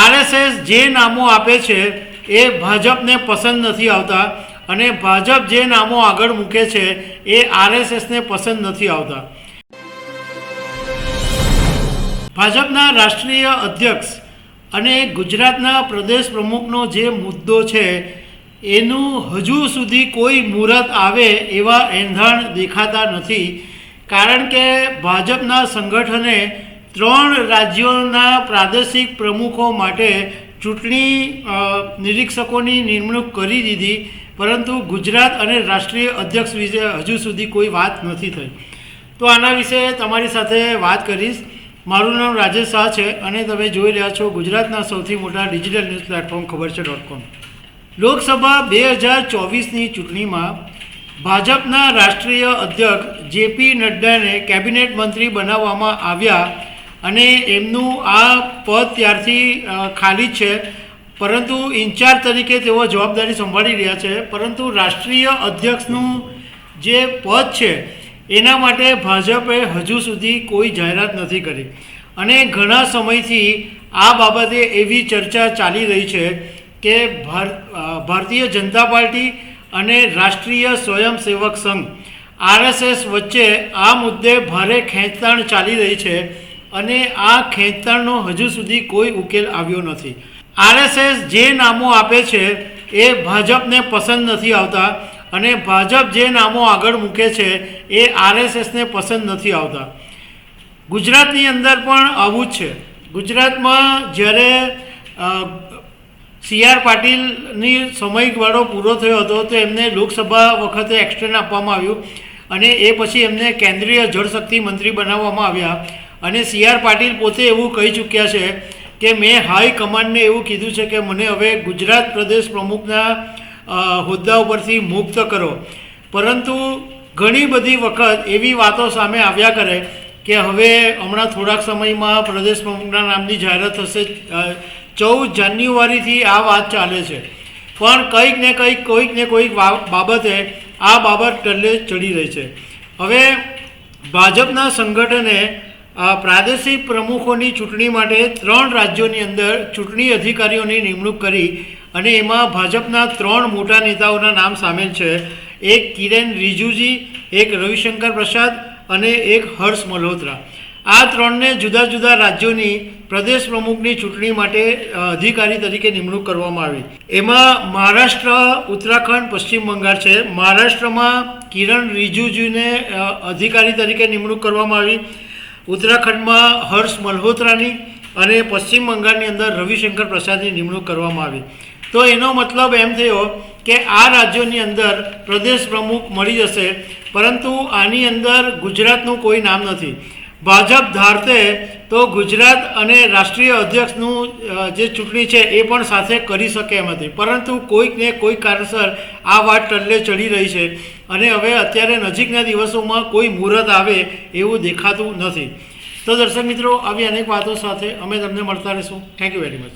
RSS જે નામો આપે છે એ ભાજપને પસંદ નથી આવતા અને ભાજપ જે નામો આગળ મૂકે છે એ આરએસએસને પસંદ નથી આવતા. ભાજપના રાષ્ટ્રીય અધ્યક્ષ અને ગુજરાતના પ્રદેશ પ્રમુખનો જે મુદ્દો છે એનું હજુ સુધી કોઈ મુહૂર્ત આવે એવા એંધાણ દેખાતા નથી. કારણ કે ભાજપના સંગઠને 3 રાજ્યોના પ્રાદેશિક પ્રમુખો માટે ચૂંટણી નિરીક્ષકોની નિમણૂક કરી દીધી, પરંતુ ગુજરાત અને રાષ્ટ્રીય અધ્યક્ષ વિશે હજુ સુધી કોઈ વાત નથી થઈ. તો આના વિશે તમારી સાથે વાત કરીશ. મારું નામ રાજેશ શાહ છે અને તમે જોઈ રહ્યા છો ગુજરાતના સૌથી મોટા ડિજિટલ ન્યૂઝ પ્લેટફોર્મ ખબર છે.com. લોકસભા 2024ની ચૂંટણીમાં ભાજપના રાષ્ટ્રીય અધ્યક્ષ જેપી નડ્ડાને કેબિનેટ મંત્રી બનાવવામાં આવ્યા અને એમનું આ પદ ત્યારથી ખાલી છે, પરંતુ ઇન્ચાર્જ તરીકે તેઓ જવાબદારી સંભાળી રહ્યા છે. પરંતુ રાષ્ટ્રીય અધ્યક્ષનું જે પદ છે એના માટે ભાજપે હજુ સુધી કોઈ જાહેરાત નથી કરી અને ઘણા સમયથી આ બાબતે એવી ચર્ચા ચાલી રહી છે કે ભારતીય જનતા પાર્ટી અને રાષ્ટ્રીય સ્વયંસેવક સંઘ આરએસએસ વચ્ચે આ મુદ્દે ભારે ખેંચતાણ ચાલી રહી છે અને આ ખેંચતાણનો હજુ સુધી કોઈ ઉકેલ આવ્યો નથી. આરએસએસ જે નામો આપે છે એ ભાજપને પસંદ નથી આવતા અને ભાજપ જે નામો આગળ મૂકે છે એ આરએસએસને પસંદ નથી આવતા. ગુજરાતની અંદર પણ આવું જ છે. ગુજરાતમાં જ્યારે CR પાટીલની સમયગાળો પૂરો થયો હતો તો એમને લોકસભા વખતે એક્સટેન્ડ આપવામાં આવ્યું અને એ પછી એમને કેન્દ્રીય જળશક્તિ મંત્રી બનાવવામાં આવ્યા. અને CR પાટીલ પોતે એવું કહી ચૂક્યા છે કે મેં હાઈકમાન્ડને એવું કીધું છે કે મને હવે ગુજરાત પ્રદેશ પ્રમુખના હોદ્દા ઉપરથી મુક્ત કરો. પરંતુ ઘણી બધી વખત એવી વાતો સામે આવ્યા કરે કે હવે હમણાં થોડાક સમયમાં પ્રદેશ પ્રમુખના નામની જાહેરાત થશે. 14 જાન્યુઆરીથી આ વાત ચાલે છે, પણ કોઈક ને કોઈક બાબતે આ બાબત ટલ્લે ચડી રહી છે. હવે ભાજપના સંગઠને પ્રાદેશિક પ્રમુખોની ચૂંટણી માટે 3 રાજ્યોની અંદર ચૂંટણી અધિકારીઓની નિમણૂક કરી અને એમાં ભાજપના 3 મોટા નેતાઓના નામ સામેલ છે. એક કિરેન રિજિજુ, એક રવિશંકર પ્રસાદ અને એક હર્ષ મલ્હોત્રા. આ 3ને જુદા જુદા રાજ્યોની પ્રદેશ પ્રમુખની ચૂંટણી માટે અધિકારી તરીકે નિમણૂક કરવામાં આવી. એમાં મહારાષ્ટ્ર, ઉત્તરાખંડ, પશ્ચિમ બંગાળ છે. મહારાષ્ટ્રમાં કિરણ રિજિજુને અધિકારી તરીકે નિમણૂક કરવામાં આવી, ઉત્તરાખંડમાં હર્ષ મલ્હોત્રાની અને પશ્ચિમ બંગાળની અંદર રવિશંકર પ્રસાદની નિમણૂક કરવામાં આવી. તો એનો મતલબ એમ થયો કે આ રાજ્યોની અંદર પ્રદેશ પ્રમુખ મળી જશે, પરંતુ આની અંદર ગુજરાતનું કોઈ નામ નથી. ભાજપ ધારતે તો ગુજરાત અને રાષ્ટ્રીય અધ્યક્ષનું જે ચૂંટણી છે એ પણ સાથે કરી શકે એમ હતી, પરંતુ કોઈક ને કોઈક કારણસર આ વાત ટલ્લે ચડી રહી છે અને હવે અત્યારે નજીકના દિવસોમાં કોઈ મુહૂર્ત આવે એવું દેખાતું નથી. તો દર્શક મિત્રો, આવી અનેક વાતો સાથે અમે તમને મળતા રહીશું. Thank you very much.